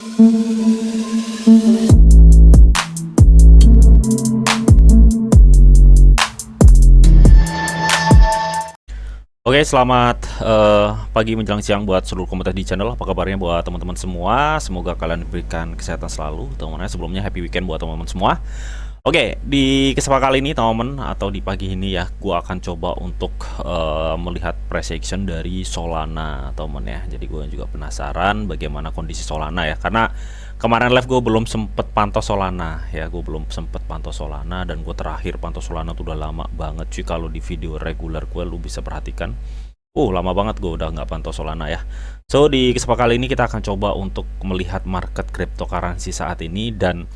Oke, selamat pagi menjelang siang buat seluruh komunitas di channel. Apa kabarnya buat teman-teman semua? Semoga kalian diberikan kesehatan selalu. Teman-teman, sebelumnya happy weekend buat teman-teman semua. Oke, di kesempatan kali ini teman-teman, atau di pagi ini ya, gua akan coba untuk melihat price action dari Solana, teman-teman ya. Jadi gue juga penasaran bagaimana kondisi Solana ya, karena kemarin live gue belum sempet pantau Solana ya, dan gue terakhir pantau Solana tuh udah lama banget cuy. Kalau di video reguler gue lu bisa perhatikan, lama banget gue udah nggak pantau Solana ya. So di kesempatan kali ini kita akan coba untuk melihat market cryptocurrency saat ini, dan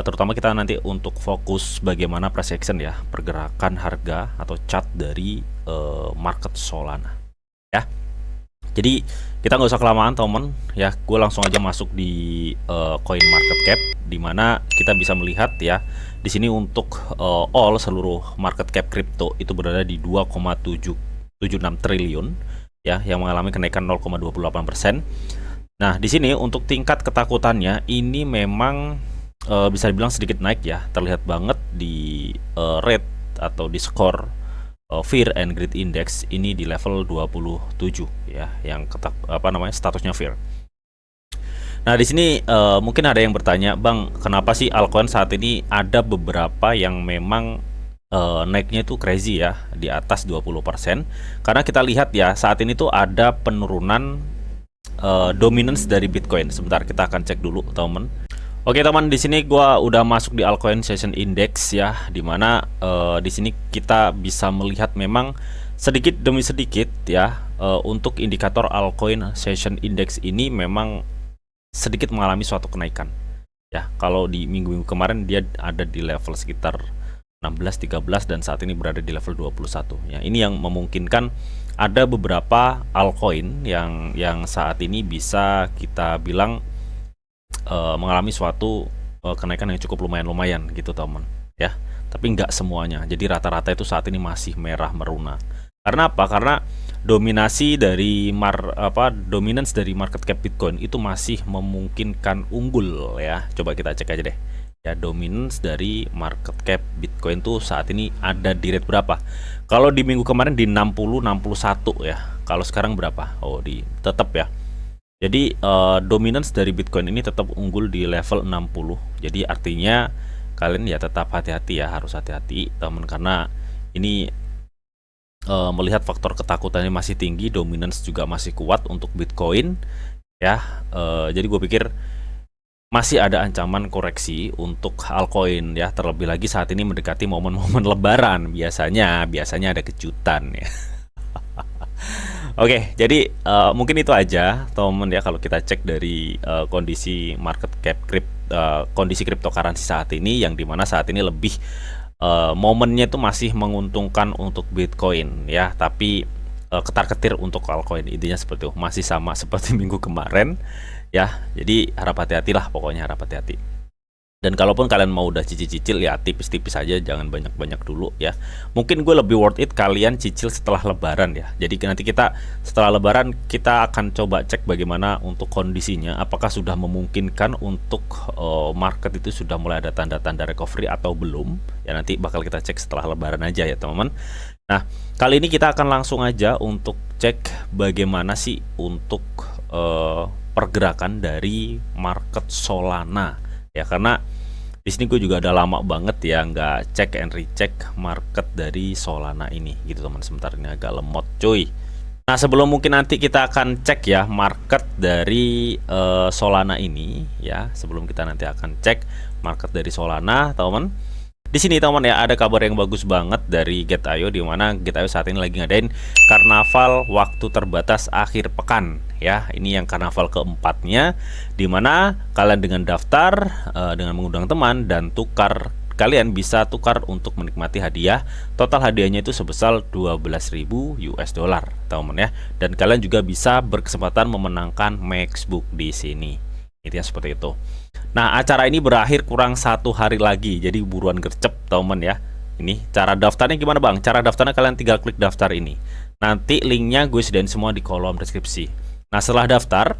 terutama kita nanti untuk fokus bagaimana price action ya, pergerakan harga atau chart dari market Solana ya. Jadi kita nggak usah kelamaan teman ya, gue langsung aja masuk di coin market cap, dimana kita bisa melihat ya di sini untuk all seluruh market cap crypto itu berada di 2,776 triliun ya, yang mengalami kenaikan 0,28%. Nah di sini untuk tingkat ketakutannya ini memang bisa dibilang sedikit naik ya, terlihat banget di rate atau di skor Fear and Greed Index ini di level 27 ya, yang statusnya Fear. Nah di sini mungkin ada yang bertanya, Bang, kenapa sih altcoin saat ini ada beberapa yang memang naiknya itu crazy ya, di atas 20%? Karena kita lihat ya saat ini tuh ada penurunan dominance dari Bitcoin. Sebentar, kita akan cek dulu teman. Oke teman, di sini gua udah masuk di Altcoin Session Index ya, dimana di sini kita bisa melihat memang sedikit demi sedikit ya, untuk indikator Altcoin Session Index ini memang sedikit mengalami suatu kenaikan ya. Kalau di minggu-minggu kemarin dia ada di level sekitar 16-13 dan saat ini berada di level 21 ya. Ini yang memungkinkan ada beberapa altcoin yang saat ini bisa kita bilang mengalami suatu kenaikan yang cukup lumayan gitu teman ya, tapi nggak semuanya. Jadi rata-rata itu saat ini masih merah meruna. Karena apa? Karena dominasi dari dominance dari market cap Bitcoin itu masih memungkinkan unggul ya. Coba kita cek aja deh ya, dominance dari market cap Bitcoin tuh saat ini ada di rate berapa. Kalau di minggu kemarin di 60-61 ya, kalau sekarang berapa? Di tetap ya. Jadi dominance dari Bitcoin ini tetap unggul di level 60. Jadi artinya kalian ya tetap hati-hati ya, harus hati-hati teman, karena ini melihat faktor ketakutannya masih tinggi, dominance juga masih kuat untuk Bitcoin ya. Jadi gue pikir masih ada ancaman koreksi untuk altcoin ya, terlebih lagi saat ini mendekati momen-momen Lebaran. Biasanya ada kejutan ya. Oke, jadi mungkin itu aja teman ya, kalau kita cek dari kondisi market cap kondisi cryptocurrency saat ini, yang dimana saat ini lebih momennya itu masih menguntungkan untuk Bitcoin ya, tapi ketar-ketir untuk altcoin. Intinya seperti itu, masih sama seperti minggu kemarin ya. Jadi harap hati-hatilah, pokoknya harap hati-hati. Dan kalaupun kalian mau udah cicil-cicil ya tipis-tipis aja, jangan banyak-banyak dulu ya. Mungkin gue lebih worth it kalian cicil setelah Lebaran ya. Jadi nanti kita setelah Lebaran kita akan coba cek bagaimana untuk kondisinya, apakah sudah memungkinkan untuk market itu sudah mulai ada tanda-tanda recovery atau belum ya. Nanti bakal kita cek setelah Lebaran aja ya teman-teman. Nah kali ini kita akan langsung aja untuk cek bagaimana sih untuk pergerakan dari market Solana ya, karena di sini gue juga udah lama banget ya nggak cek and recheck market dari Solana ini gitu teman. Sebentar, ini agak lemot cuy. Nah sebelum mungkin nanti kita akan cek ya market dari Solana ini ya, sebelum kita nanti akan cek market dari Solana teman, di sini teman ya ada kabar yang bagus banget dari Get.io, di mana Get.io saat ini lagi ngadain karnaval waktu terbatas akhir pekan ya. Ini yang karnaval keempatnya, dimana kalian dengan daftar dengan mengundang teman dan kalian bisa tukar untuk menikmati hadiah. Total hadiahnya itu sebesar 12.000 US dollar teman ya, dan kalian juga bisa berkesempatan memenangkan MacBook di sini. Intinya seperti itu. Nah acara ini berakhir kurang 1 hari lagi, jadi buruan gercep teman ya. Ini cara daftarnya gimana bang? Cara daftarnya kalian tinggal klik daftar ini. Nanti linknya gue sediain semua di kolom deskripsi. Nah setelah daftar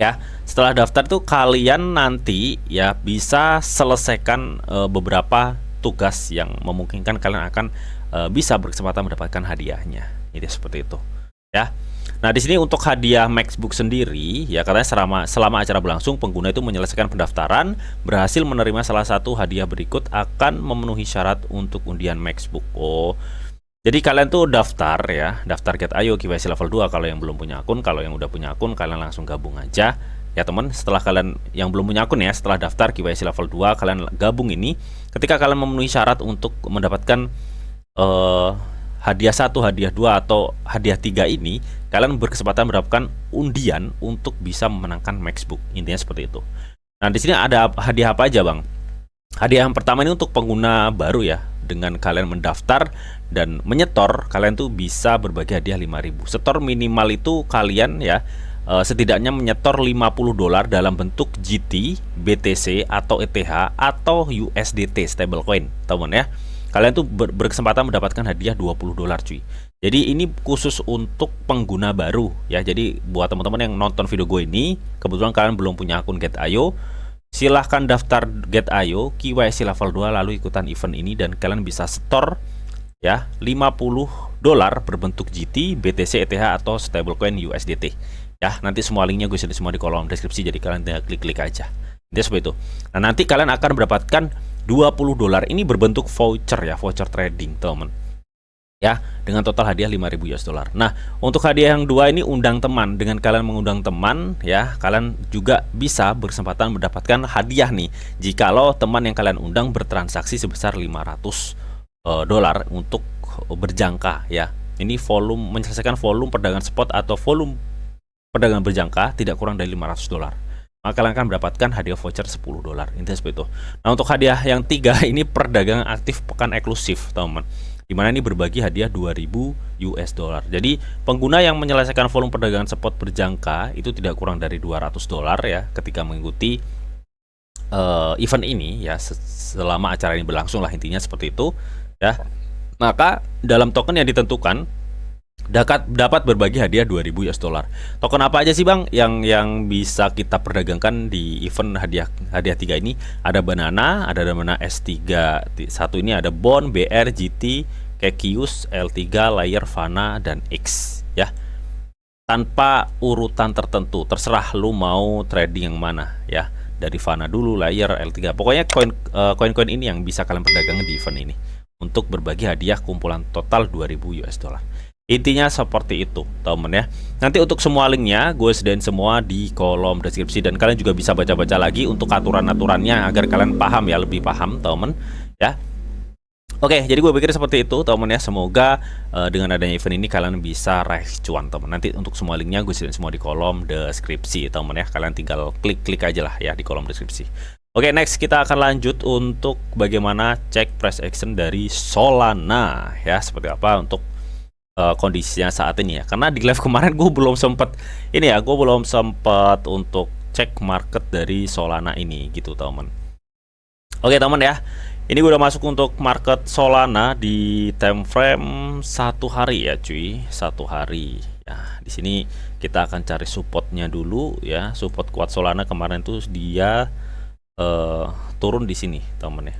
Ya, setelah daftar tuh kalian nanti ya bisa selesaikan beberapa tugas yang memungkinkan kalian akan bisa berkesempatan mendapatkan hadiahnya. Jadi seperti itu. Ya. Nah, di sini untuk hadiah MacBook sendiri ya katanya selama acara berlangsung pengguna itu menyelesaikan pendaftaran, berhasil menerima salah satu hadiah berikut akan memenuhi syarat untuk undian MacBook. Oh, jadi kalian tuh daftar ya, daftar Get.io KYC level 2 kalau yang belum punya akun. Kalau yang udah punya akun kalian langsung gabung aja ya teman. Setelah kalian yang belum punya akun ya, setelah daftar KYC level 2 kalian gabung ini. Ketika kalian memenuhi syarat untuk mendapatkan hadiah 1, hadiah 2 atau hadiah 3 ini, kalian berkesempatan mendapatkan undian untuk bisa memenangkan MacBook. Intinya seperti itu. Nah, di sini ada hadiah apa aja, Bang? Hadiah yang pertama ini untuk pengguna baru ya. Dengan kalian mendaftar dan menyetor, kalian tuh bisa berbagi hadiah 5.000. Setor minimal itu kalian ya setidaknya menyetor $50 dalam bentuk GT, BTC atau ETH atau USDT stablecoin, teman ya. Kalian tuh berkesempatan mendapatkan hadiah $20 cuy. Jadi ini khusus untuk pengguna baru ya. Jadi buat teman-teman yang nonton video gue ini, kebetulan kalian belum punya akun Get.io, silahkan daftar Get.io KYC level 2 lalu ikutan event ini dan kalian bisa store ya $50 berbentuk GT, BTC, ETH atau stablecoin USDT. Ya, nanti semua linknya gue share semua di kolom deskripsi, jadi kalian tinggal klik-klik aja. Jadi seperti itu. Nah, nanti kalian akan mendapatkan $20 ini berbentuk voucher ya, voucher trading, teman. Ya, dengan total hadiah $5.000. Nah, untuk hadiah yang 2 ini undang teman. Dengan kalian mengundang teman ya, kalian juga bisa berkesempatan mendapatkan hadiah nih jikalau teman yang kalian undang bertransaksi sebesar $500 untuk berjangka ya. Ini volume, menyelesaikan volume perdagangan spot atau volume perdagangan berjangka tidak kurang dari $500. Maka kalian akan mendapatkan hadiah voucher $10. Intinya seperti itu. Nah, untuk hadiah yang 3 ini perdagangan aktif pekan eksklusif, teman. Dimana ini berbagi hadiah $2.000. Jadi pengguna yang menyelesaikan volume perdagangan spot berjangka itu tidak kurang dari $200 ya ketika mengikuti event ini ya, selama acara ini berlangsung lah, intinya seperti itu ya. Maka dalam token yang ditentukan dapat berbagi hadiah $2.000. Token apa aja sih Bang yang bisa kita perdagangkan di event hadiah 3 ini? Ada Banana, ada Banana S3 satu ini, ada Bond, BR, GT, Kekius, L3, Layer, Fana, dan X ya. Tanpa urutan tertentu, terserah lu mau trading yang mana ya. Dari Fana dulu, Layer, L3. Pokoknya koin-koin ini yang bisa kalian perdagangkan di event ini untuk berbagi hadiah kumpulan total $2.000. Intinya seperti itu, teman ya. Nanti untuk semua linknya gue sediain semua di kolom deskripsi dan kalian juga bisa baca-baca lagi untuk aturan-aturannya agar kalian paham ya, lebih paham, teman ya. Oke, jadi gue pikir seperti itu, teman ya. Semoga dengan adanya event ini kalian bisa raih cuan, teman. Nanti untuk semua linknya gue sediain semua di kolom deskripsi, teman ya. Kalian tinggal klik-klik aja lah ya di kolom deskripsi. Oke, next kita akan lanjut untuk bagaimana cek price action dari Solana ya, seperti apa untuk kondisinya saat ini ya. Karena di live kemarin gue belum sempet ini ya, gue belum sempet untuk cek market dari Solana ini gitu, teman. Oke, teman ya. Ini gue udah masuk untuk market Solana di time frame 1 hari ya, cuy. 1 hari. Ya, di sini kita akan cari supportnya dulu ya. Support kuat Solana kemarin tuh dia turun di sini, teman ya.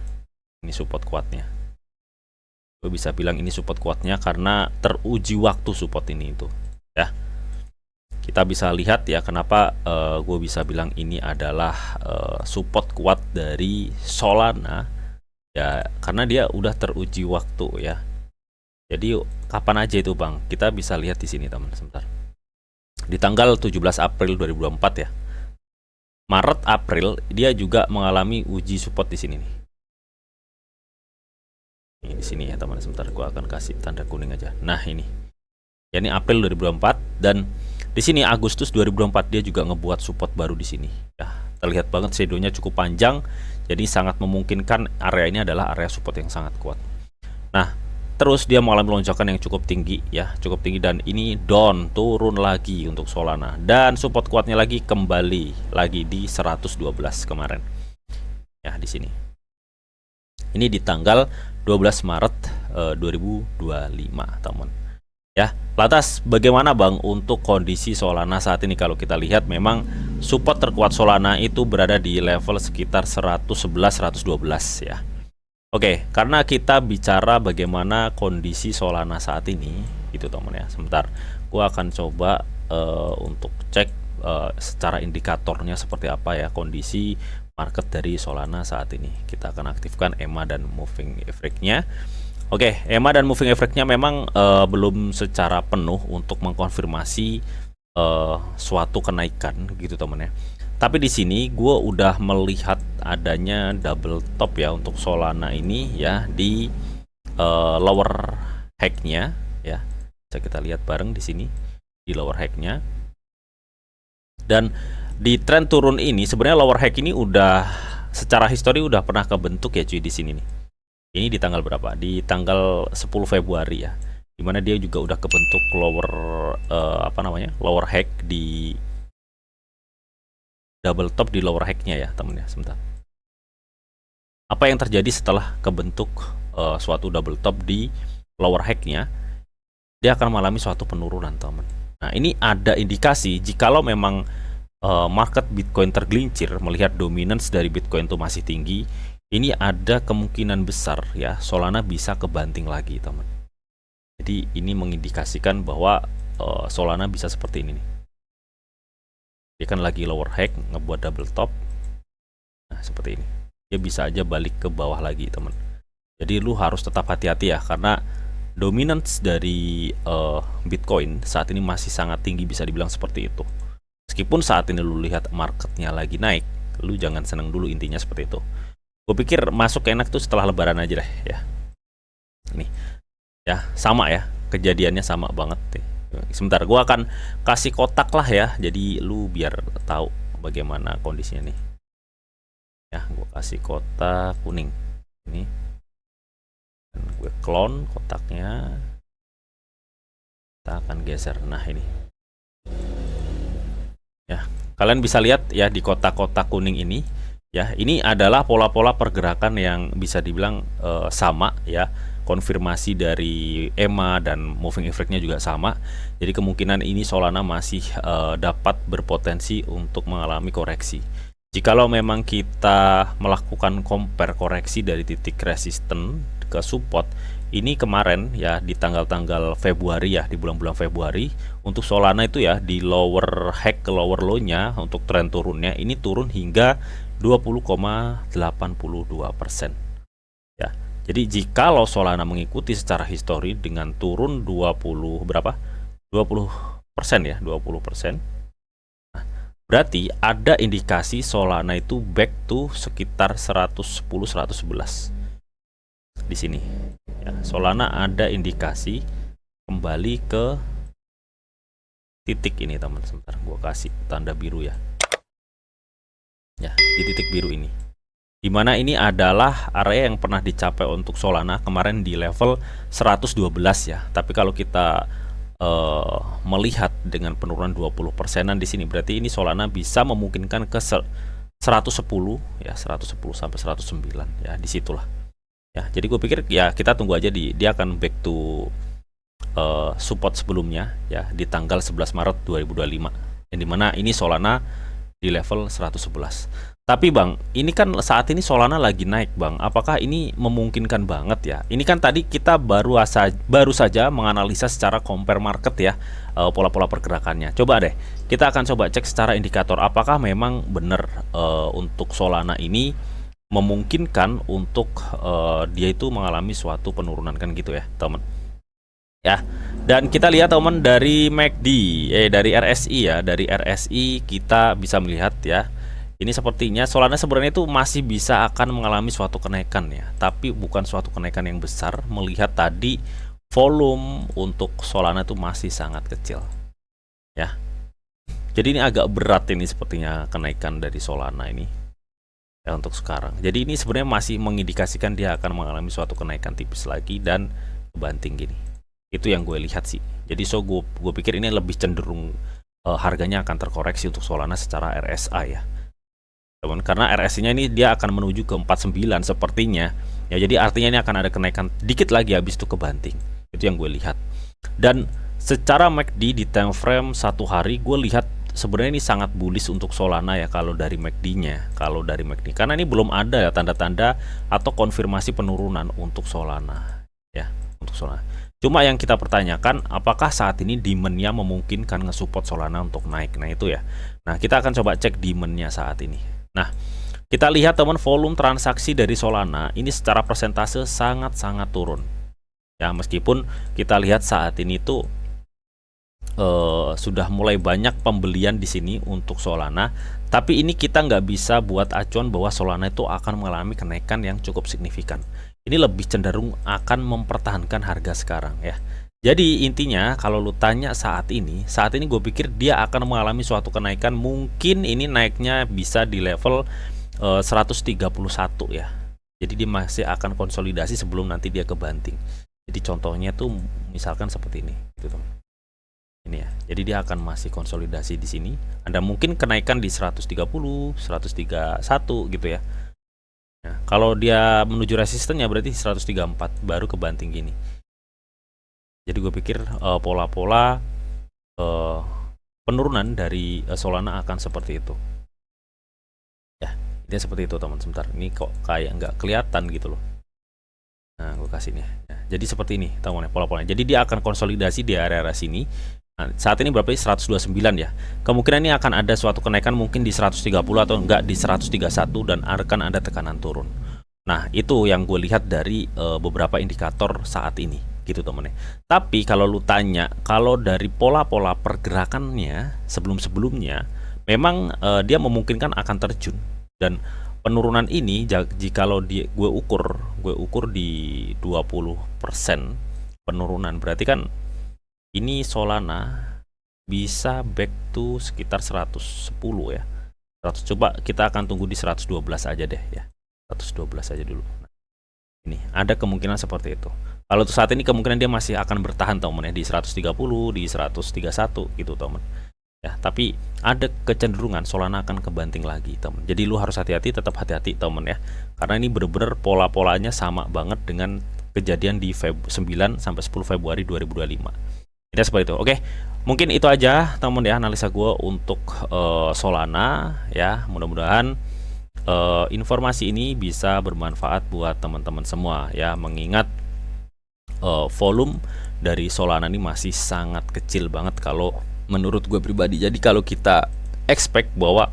Ini support kuatnya. Gue bisa bilang ini support kuatnya karena teruji waktu support ini itu ya. Kita bisa lihat ya kenapa gue bisa bilang ini adalah support kuat dari Solana ya, karena dia udah teruji waktu ya. Jadi kapan aja itu Bang, kita bisa lihat di sini teman, sebentar. Di tanggal 17 April 2024 ya, Maret April dia juga mengalami uji support di sini nih. Ini di sini ya teman, sebentar gua akan kasih tanda kuning aja. Nah, ini. Ya, ini April 2024 dan di sini Agustus 2024 dia juga ngebuat support baru di sini. Ya, terlihat banget shadownya cukup panjang. Jadi sangat memungkinkan area ini adalah area support yang sangat kuat. Nah, terus dia mengalami lonjakan yang cukup tinggi ya, cukup tinggi dan ini down, turun lagi untuk Solana dan support kuatnya lagi kembali lagi di 112 kemarin. Ya, di sini. Ini di tanggal 12 Maret 2025, teman. Ya, lantas bagaimana Bang untuk kondisi Solana saat ini? Kalau kita lihat memang support terkuat Solana itu berada di level sekitar 111 112 ya. Oke, karena kita bicara bagaimana kondisi Solana saat ini, gitu teman ya. Sebentar, gua akan coba untuk cek secara indikatornya seperti apa ya kondisi market dari Solana saat ini. Kita akan aktifkan EMA dan moving average-nya. Oke, EMA dan moving average-nya memang belum secara penuh untuk mengkonfirmasi suatu kenaikan gitu teman ya. Tapi di sini gue udah melihat adanya double top ya untuk Solana ini ya di lower hack-nya ya. Bisa kita lihat bareng di sini di lower hack-nya. Dan di tren turun ini sebenarnya lower hack ini udah secara histori udah pernah kebentuk ya cuy di sini nih. Ini di tanggal berapa? Di tanggal 10 Februari ya. Dimana dia juga udah kebentuk lower lower hack di double top di lower hack-nya ya, temen ya. Sebentar. Apa yang terjadi setelah kebentuk suatu double top di lower hack-nya? Dia akan mengalami suatu penurunan, teman. Nah, ini ada indikasi jikalau memang market Bitcoin tergelincir melihat dominance dari Bitcoin itu masih tinggi. Ini ada kemungkinan besar ya Solana bisa kebanting lagi teman. Jadi ini mengindikasikan bahwa Solana bisa seperti ini nih. Dia kan lagi lower hack ngebuat double top. Nah seperti ini. Dia bisa aja balik ke bawah lagi teman. Jadi lu harus tetap hati-hati ya karena dominance dari Bitcoin saat ini masih sangat tinggi, bisa dibilang seperti itu. Meskipun saat ini lu lihat marketnya lagi naik, lu jangan seneng dulu, intinya seperti itu. Gue pikir masuk enak tuh setelah lebaran aja deh ya. Nih ya sama ya, kejadiannya sama banget nih. Sebentar, gue akan kasih kotak lah ya, jadi lu biar tahu bagaimana kondisinya nih. Ya, gue kasih kotak kuning ini. Dan gue clone kotaknya. Kita akan geser. Nah ini. Ya, kalian bisa lihat ya di kotak-kotak kuning ini. Ya, ini adalah pola-pola pergerakan yang bisa dibilang sama ya. Konfirmasi dari EMA dan moving average-nya juga sama. Jadi kemungkinan ini Solana masih dapat berpotensi untuk mengalami koreksi. Jikalau memang kita melakukan compare koreksi dari titik resisten ke support, ini kemarin ya di tanggal-tanggal Februari ya, di bulan-bulan Februari untuk Solana itu ya di lower hack ke lower low-nya untuk tren turunnya ini turun hingga 20,82%. Ya. Jadi jikalau Solana mengikuti secara histori dengan turun 20 berapa? 20% ya, 20%. Nah, berarti ada indikasi Solana itu back to sekitar 110 111. Di sini. Ya, Solana ada indikasi kembali ke titik ini, teman. Sebentar, gua kasih tanda biru ya. Ya, di titik biru ini. Dimana ini adalah area yang pernah dicapai untuk Solana kemarin di level 112 ya. Tapi kalau kita melihat dengan penurunan 20%-an di sini, berarti ini Solana bisa memungkinkan ke 110 ya, 110 sampai 109 ya, disitulah. Ya, jadi gue pikir ya kita tunggu aja dia akan back to support sebelumnya ya di tanggal 11 Maret 2025. Yang dimana ini Solana di level 111. Tapi Bang, ini kan saat ini Solana lagi naik Bang. Apakah ini memungkinkan banget ya? Ini kan tadi kita baru saja menganalisa secara compare market ya, pola-pola pergerakannya. Coba deh, kita akan coba cek secara indikator apakah memang benar untuk Solana ini memungkinkan untuk dia itu mengalami suatu penurunan kan gitu ya, teman. Ya. Dan kita lihat teman dari MACD, dari RSI ya, dari RSI kita bisa melihat ya. Ini sepertinya Solana sebenarnya itu masih bisa akan mengalami suatu kenaikan ya, tapi bukan suatu kenaikan yang besar melihat tadi volume untuk Solana itu masih sangat kecil. Ya. Jadi ini agak berat ini sepertinya kenaikan dari Solana ini. Ya untuk sekarang. Jadi ini sebenarnya masih mengindikasikan dia akan mengalami suatu kenaikan tipis lagi dan kebanting gini. Itu yang gue lihat sih. Jadi gue pikir ini lebih cenderung harganya akan terkoreksi untuk Solana secara RSI ya. Karena RSI-nya ini dia akan menuju ke 49 sepertinya. Ya jadi artinya ini akan ada kenaikan dikit lagi habis itu kebanting. Itu yang gue lihat. Dan secara MACD di time frame 1 hari gue lihat sebenarnya ini sangat bullish untuk Solana ya kalau dari MACD-nya. Kalau dari MACD, karena ini belum ada ya tanda-tanda atau konfirmasi penurunan untuk Solana ya, untuk Solana. Cuma yang kita pertanyakan, apakah saat ini demand-nya memungkinkan nge-support Solana untuk naik? Nah itu ya. Nah kita akan coba cek demand-nya saat ini. Nah kita lihat teman, volume transaksi dari Solana ini secara persentase sangat-sangat turun ya, meskipun kita lihat saat ini tuh sudah mulai banyak pembelian di sini untuk Solana, tapi ini kita nggak bisa buat acuan bahwa Solana itu akan mengalami kenaikan yang cukup signifikan. Ini lebih cenderung akan mempertahankan harga sekarang ya. Jadi intinya kalau lu tanya saat ini gue pikir dia akan mengalami suatu kenaikan, mungkin ini naiknya bisa di level 131 ya. Jadi dia masih akan konsolidasi sebelum nanti dia kebanting. Jadi contohnya tuh misalkan seperti ini gitu teman. Ini ya, jadi dia akan masih konsolidasi di sini. Ada mungkin kenaikan di 130, 131 gitu ya. Nah, kalau dia menuju resistennya berarti 134 baru kebanting gini. Jadi gue pikir pola-pola penurunan dari Solana akan seperti itu. Ya, dia seperti itu teman. Sebentar, ini kok kayak nggak kelihatan gitu loh. Nah, gue kasih nih. Ya, jadi seperti ini teman ya pola-polanya. Jadi dia akan konsolidasi di area-area sini. Nah, saat ini berapa? 129 ya. Kemungkinan ini akan ada suatu kenaikan mungkin di 130 atau enggak di 131 dan akan ada tekanan turun. Nah, itu yang gue lihat dari beberapa indikator saat ini gitu temen ya. Tapi kalau lu tanya, kalau dari pola-pola pergerakannya sebelum-sebelumnya memang dia memungkinkan akan terjun, dan penurunan ini jikalau gue ukur di 20% penurunan, berarti kan ini Solana bisa back to sekitar 110 ya. 100, coba kita akan tunggu di 112 aja deh ya. 112 aja dulu. Nah, ini ada kemungkinan seperti itu. Kalau untuk saat ini kemungkinan dia masih akan bertahan teman ya di 130, di 131 gitu teman. Ya, tapi ada kecenderungan Solana akan kebanting lagi teman. Jadi lu harus hati-hati, tetap hati-hati teman ya. Karena ini bener-bener pola-polanya sama banget dengan kejadian di 9 sampai 10 Februari 2025. Tidak seperti itu. Oke, mungkin itu aja teman ya analisa gue untuk Solana ya. Mudah-mudahan informasi ini bisa bermanfaat buat teman-teman semua ya. Mengingat volume dari Solana ini masih sangat kecil banget kalau menurut gue pribadi. Jadi kalau kita expect bahwa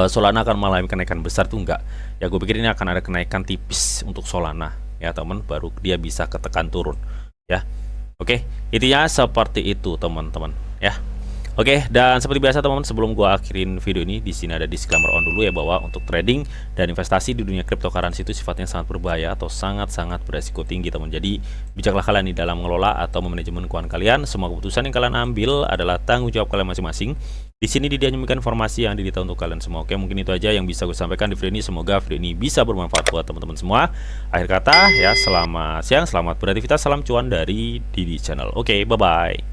Solana akan mengalami kenaikan besar tuh enggak. Ya gue pikir ini akan ada kenaikan tipis untuk Solana ya teman, baru dia bisa ketekan turun ya. Oke, intinya seperti itu teman-teman ya. Oke, dan seperti biasa teman-teman, sebelum gua akhirin video ini, di sini ada disclaimer on dulu ya, bahwa untuk trading dan investasi di dunia cryptocurrency itu sifatnya sangat berbahaya atau sangat-sangat beresiko tinggi teman. Jadi bijaklah kalian di dalam mengelola atau memanajemen keuangan kalian. Semua keputusan yang kalian ambil adalah tanggung jawab kalian masing-masing. Di sini dianjurkan informasi yang didita untuk kalian semua. Oke, mungkin itu aja yang bisa gue sampaikan di video ini. Semoga video ini bisa bermanfaat buat teman-teman semua. Akhir kata ya, selamat siang, selamat beraktivitas, salam cuan dari Didi Channel. Oke, bye-bye.